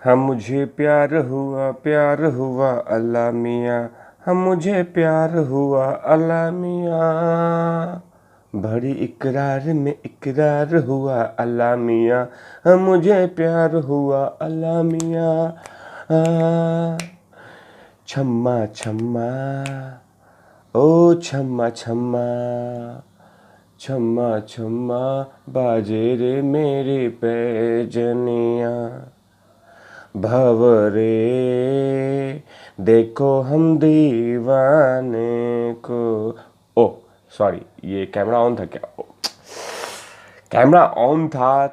हम मुझे प्यार हुआ अल्लाह मियाँ। हम मुझे प्यार हुआ अल्लाह मियाँ। बड़ी इकरार में इकरार हुआ अल्लाह मियाँ। हम मुझे प्यार हुआ अल्लाह मियाँ। छम्मा छम्मा ओ छम्मा छम्मा। छम्मा छम्मा बाजे रे मेरी पैजनिया। भंवरे देखो हम दीवाने को। ओ सॉरी, ये कैमरा ऑन था क्या? कैमरा ऑन था।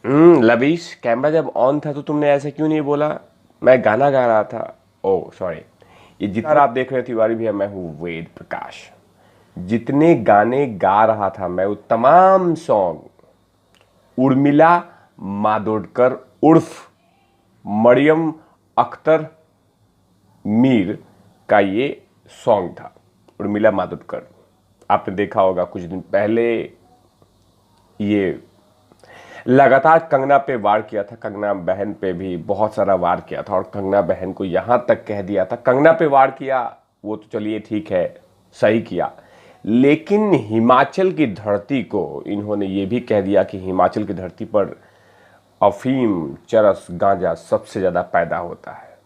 लबीश, कैमरा जब ऑन था तो तुमने ऐसे क्यों नहीं बोला? मैं गाना गा रहा था। ओ सॉरी। ये जितना आप देख रहे थे तिवारी भैया, मैं हूँ वेद प्रकाश। जितने गाने गा रहा था मैं, वो तमाम सॉन्ग उर्मिला मातोंडकर उर्फ मरियम अख्तर मीर का ये सॉन्ग था। उर्मिला मातोंडकर, आपने देखा होगा कुछ दिन पहले ये लगातार कंगना पे वार किया था। कंगना बहन पे भी बहुत सारा वार किया था और कंगना बहन को यहां तक कह दिया था, कंगना पे वार किया वो तो चलिए ठीक है, सही किया, लेकिन हिमाचल की धरती को इन्होंने ये भी कह दिया कि हिमाचल की धरती पर अफीम, चरस, गांजा सबसे ज्यादा पैदा होता है।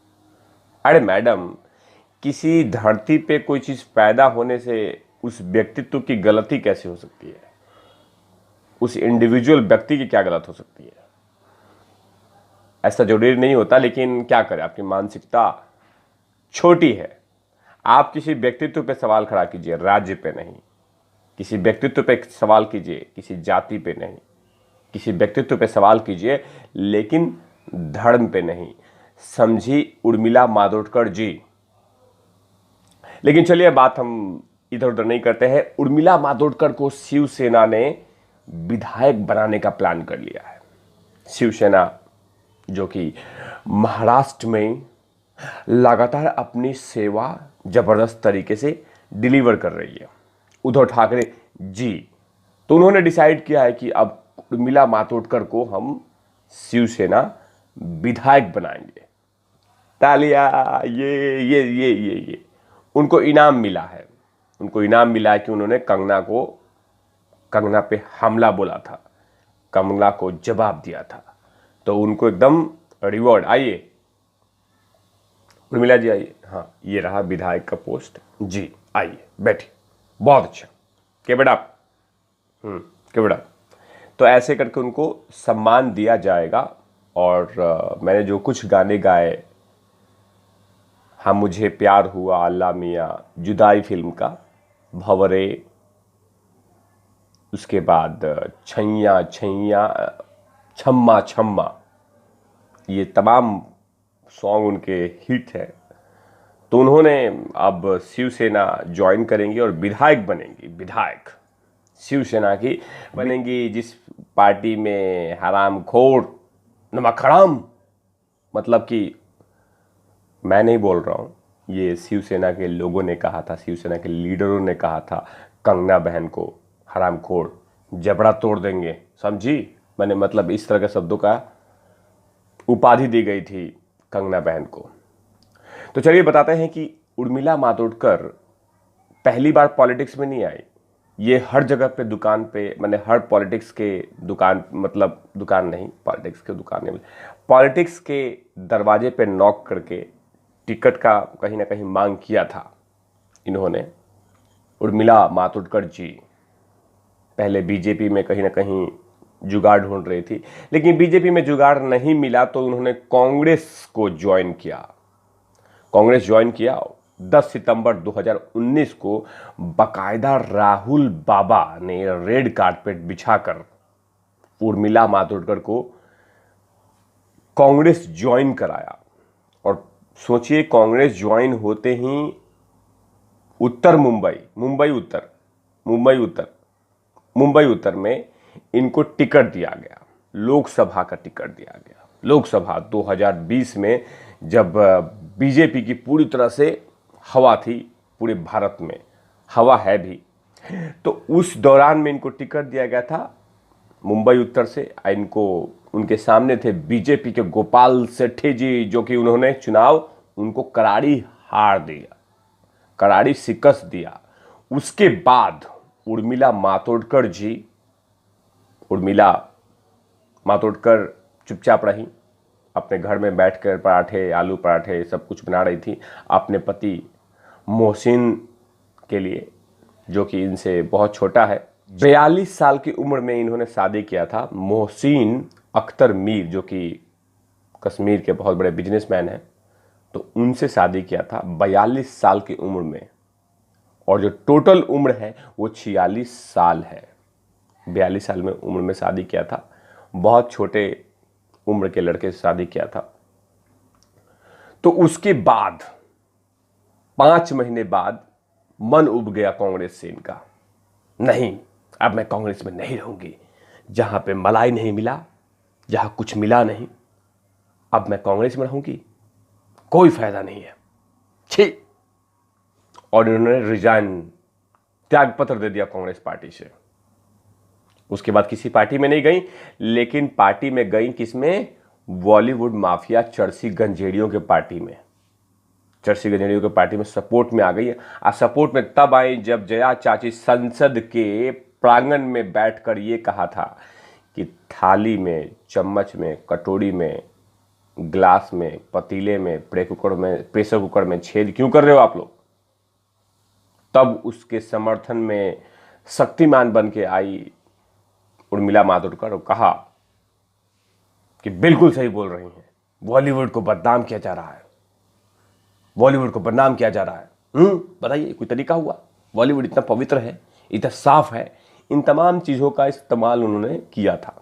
अरे मैडम, किसी धरती पे कोई चीज पैदा होने से उस व्यक्तित्व की गलती कैसे हो सकती है? उस इंडिविजुअल व्यक्ति की क्या गलत हो सकती है? ऐसा जरूरी नहीं होता, लेकिन क्या करें, आपकी मानसिकता छोटी है। आप किसी व्यक्तित्व पे सवाल खड़ा कीजिए, राज्य पे नहीं। किसी व्यक्तित्व पे सवाल कीजिए, किसी जाति पे नहीं। किसी व्यक्तित्व पे सवाल कीजिए, लेकिन धर्म पे नहीं। समझी उर्मिला मातोंडकर जी। लेकिन चलिए, बात हम इधर उधर नहीं करते हैं। उर्मिला मातोंडकर को शिवसेना ने विधायक बनाने का प्लान कर लिया है। शिवसेना जो कि महाराष्ट्र में लगातार अपनी सेवा जबरदस्त तरीके से डिलीवर कर रही है, उद्धव ठाकरे जी। तो उन्होंने डिसाइड किया है कि अब उर्मिला मातोंडकर को हम शिवसेना विधायक बनाएंगे। तालिया, ये उनको इनाम मिला है। उनको इनाम मिला है कि उन्होंने कंगना पे हमला बोला था, कंगना को जवाब दिया था, तो उनको एकदम रिवॉर्ड। आइए उर्मिला जी, आइए। हाँ, ये रहा विधायक का पोस्ट जी। आइए बैठिए। बहुत अच्छा के बेटा, के बेटा। तो ऐसे करके उनको सम्मान दिया जाएगा। और मैंने जो कुछ गाने गाए, हाँ मुझे प्यार हुआ अल्लाह मियाँ, जुदाई फिल्म का, भंवरे, उसके बाद छैया छैया, छम्मा छम्मा, ये तमाम सॉन्ग उनके हिट हैं। तो उन्होंने अब शिवसेना ज्वाइन करेंगी और विधायक बनेंगी। विधायक शिवसेना की बनेंगी, जिस पार्टी में हरामखोर, नमक हराम, मतलब कि मैं नहीं बोल रहा हूँ, ये शिवसेना के लोगों ने कहा था, शिवसेना के लीडरों ने कहा था, कंगना बहन को हरामखोर, जबड़ा तोड़ देंगे। समझी? मैंने मतलब इस तरह के शब्दों का उपाधि दी गई थी कंगना बहन को। तो चलिए बताते हैं कि उर्मिला मातोंडकर पहली बार पॉलिटिक्स में नहीं आई। ये हर जगह पे दुकान पे, मैंने हर पॉलिटिक्स के दुकान, मतलब दुकान नहीं, पॉलिटिक्स के दुकान नहीं, पॉलिटिक्स के दरवाजे पे नॉक करके टिकट का कहीं ना कहीं मांग किया था इन्होंने। उर्मिला मातोंडकर जी पहले बीजेपी में कहीं ना कहीं जुगाड़ ढूंढ रही थी, लेकिन बीजेपी में जुगाड़ नहीं मिला तो उन्होंने कांग्रेस को ज्वाइन किया। कांग्रेस ज्वाइन किया 10 सितंबर 2019 को। बाकायदा राहुल बाबा ने रेड कारपेट बिछाकर उर्मिला मातोंडकर को कांग्रेस ज्वाइन कराया। और सोचिए, कांग्रेस ज्वाइन होते ही उत्तर मुंबई उत्तर में इनको टिकट दिया गया, लोकसभा का टिकट दिया गया। लोकसभा 2020 में जब बीजेपी की पूरी तरह से हवा थी, पूरे भारत में हवा है भी, तो उस दौरान में इनको टिकट दिया गया था मुंबई उत्तर से। इनको उनके सामने थे बीजेपी के गोपाल सेठी जी, जो कि उन्होंने चुनाव उनको करारी हार दिया, करारी शिकस्त दिया। उसके बाद उर्मिला मातोंडकर चुपचाप रही, अपने घर में बैठकर पराठे, आलू पराठे सब कुछ बना रही थी अपने पति मोहसिन के लिए, जो कि इनसे बहुत छोटा है। 42 साल की उम्र में इन्होंने शादी किया था मोहसिन अख्तर मीर, जो कि कश्मीर के बहुत बड़े बिजनेसमैन हैं, तो उनसे शादी किया था 42 साल की उम्र में। और जो टोटल उम्र है वो 46 साल है। 42 साल में उम्र में शादी किया था, बहुत छोटे उम्र के लड़के से शादी किया था। तो उसके बाद 5 महीने बाद मन उब गया कांग्रेस से इनका, नहीं अब मैं कांग्रेस में नहीं रहूंगी, जहां पे मलाई नहीं मिला, जहां कुछ मिला नहीं, अब मैं कांग्रेस में रहूंगी, कोई फायदा नहीं है, छी। और इन्होंने रिजाइन, त्याग पत्र दे दिया कांग्रेस पार्टी से। उसके बाद किसी पार्टी में नहीं गई, लेकिन पार्टी में गई किसमें? बॉलीवुड माफिया चर्सी गंजेड़ियों के पार्टी में। चर्सी गंजेड़ियों के पार्टी में सपोर्ट में आ गई। सपोर्ट में तब आई जब जया चाची संसद के प्रांगण में बैठकर ये कहा था कि थाली में, चम्मच में, कटोरी में, ग्लास में, पतीले में, प्रेशर कुकर में छेद क्यों कर रहे हो आप लोग? तब उसके समर्थन में शक्तिमान बन के आई उर्मिला मातोंडकर और कहा कि बिल्कुल सही बोल रही हैं, बॉलीवुड को बदनाम किया जा रहा है, बॉलीवुड को बदनाम किया जा रहा है। बताइए कोई तरीका हुआ? बॉलीवुड इतना पवित्र है, इतना साफ है। इन तमाम चीजों का इस्तेमाल उन्होंने किया था।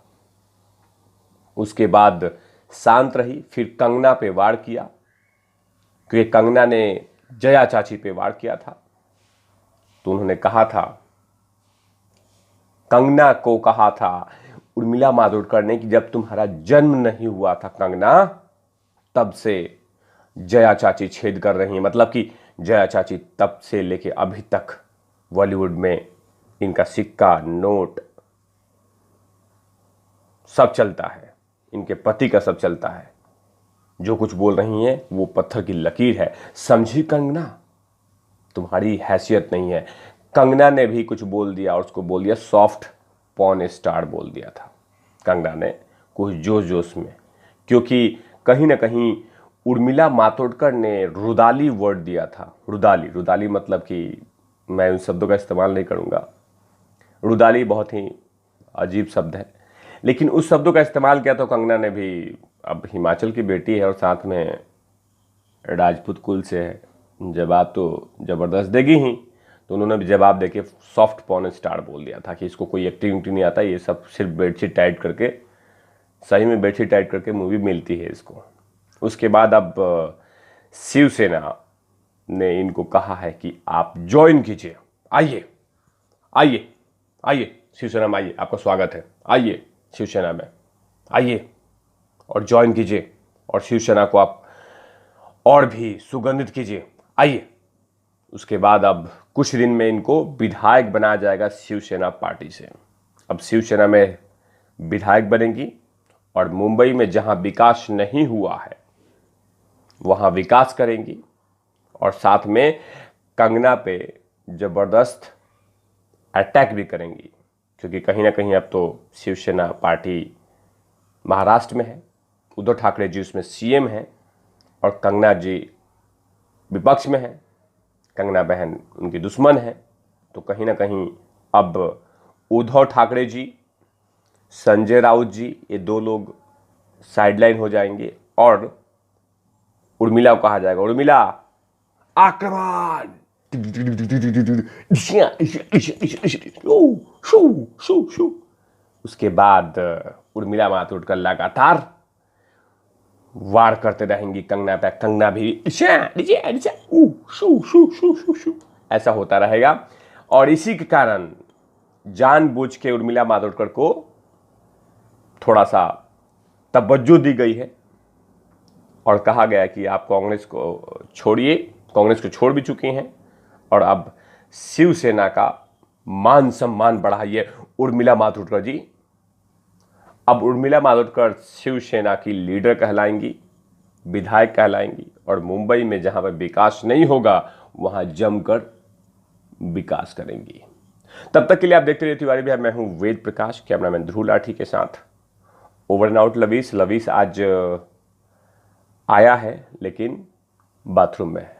उसके बाद शांत रही, फिर कंगना पे वार किया, क्योंकि कंगना ने जया चाची पे वार किया था। तो उन्होंने कहा था, कंगना को कहा था उर्मिला मातोंडकर ने कि जब तुम्हारा जन्म नहीं हुआ था कंगना, तब से जया चाची छेद कर रही हैं। मतलब कि जया चाची तब से लेके अभी तक बॉलीवुड में इनका सिक्का, नोट सब चलता है, इनके पति का सब चलता है। जो कुछ बोल रही हैं वो पत्थर की लकीर है। समझी कंगना, तुम्हारी हैसियत नहीं है। कंगना ने भी कुछ बोल दिया और उसको बोल दिया सॉफ्ट पॉर्न स्टार बोल दिया था कंगना ने, कुछ जोश जोश में, क्योंकि कहीं ना कहीं उर्मिला मातोंडकर ने रुदाली वर्ड दिया था। रुदाली मतलब कि मैं उन शब्दों का इस्तेमाल नहीं करूंगा। रुदाली बहुत ही अजीब शब्द है, लेकिन उस शब्दों का इस्तेमाल किया तो कंगना ने भी। अब हिमाचल की बेटी है और साथ में राजपूत कुल से है, जवाब तो जबरदस्त देगी ही। तो उन्होंने भी जवाब देके सॉफ्ट पॉर्न स्टार बोल दिया था कि इसको कोई एक्टिंग नहीं आता, ये सब सिर्फ बेडशीट टाइट करके, सही में बेडशीट टाइट करके मूवी मिलती है इसको। उसके बाद अब शिवसेना ने इनको कहा है कि आप ज्वाइन कीजिए, आइए आइए आइए शिवसेना में आइए, आपका स्वागत है, आइए शिवसेना में आइए और ज्वाइन कीजिए और शिवसेना को आप और भी सुगंधित कीजिए, आइए। उसके बाद अब कुछ दिन में इनको विधायक बनाया जाएगा शिवसेना पार्टी से। अब शिवसेना में विधायक बनेंगी और मुंबई में जहां विकास नहीं हुआ है वहां विकास करेंगी और साथ में कंगना पे जबरदस्त अटैक भी करेंगी, क्योंकि कहीं ना कहीं अब तो शिवसेना पार्टी महाराष्ट्र में है, उद्धव ठाकरे जी उसमें सीएम हैं और कंगना जी विपक्ष में है, कंगना बहन उनकी दुश्मन है। तो कहीं ना कहीं अब उद्धव ठाकरे जी, संजय राउत जी, ये दो लोग साइडलाइन हो जाएंगे और उर्मिला को कहा जाएगा, उर्मिला आक्रमण। उसके बाद उर्मिला मातोंडकर लगातार वार करते रहेंगी कंगना पे। कंगना भी ऐसा होता रहेगा और इसी के कारण जानबूझ के उर्मिला मातोंडकर को थोड़ा सा तवज्जो दी गई है और कहा गया कि आप कांग्रेस को छोड़िए, कांग्रेस को छोड़ भी चुकी हैं और अब शिवसेना का मान सम्मान बढ़ाइए उर्मिला मातोंडकर जी। अब उर्मिला मातोंडकर शिवसेना की लीडर कहलाएंगी, विधायक कहलाएंगी, और मुंबई में जहां पर विकास नहीं होगा वहां जमकर विकास करेंगी। तब तक के लिए आप देखते रहिए तिवारी भैया, मैं हूं वेद प्रकाश, कैमरामैन ध्रुव लाठी के साथ। ओवर एंड आउट लवीस। लवीस आज आया है लेकिन बाथरूम में है।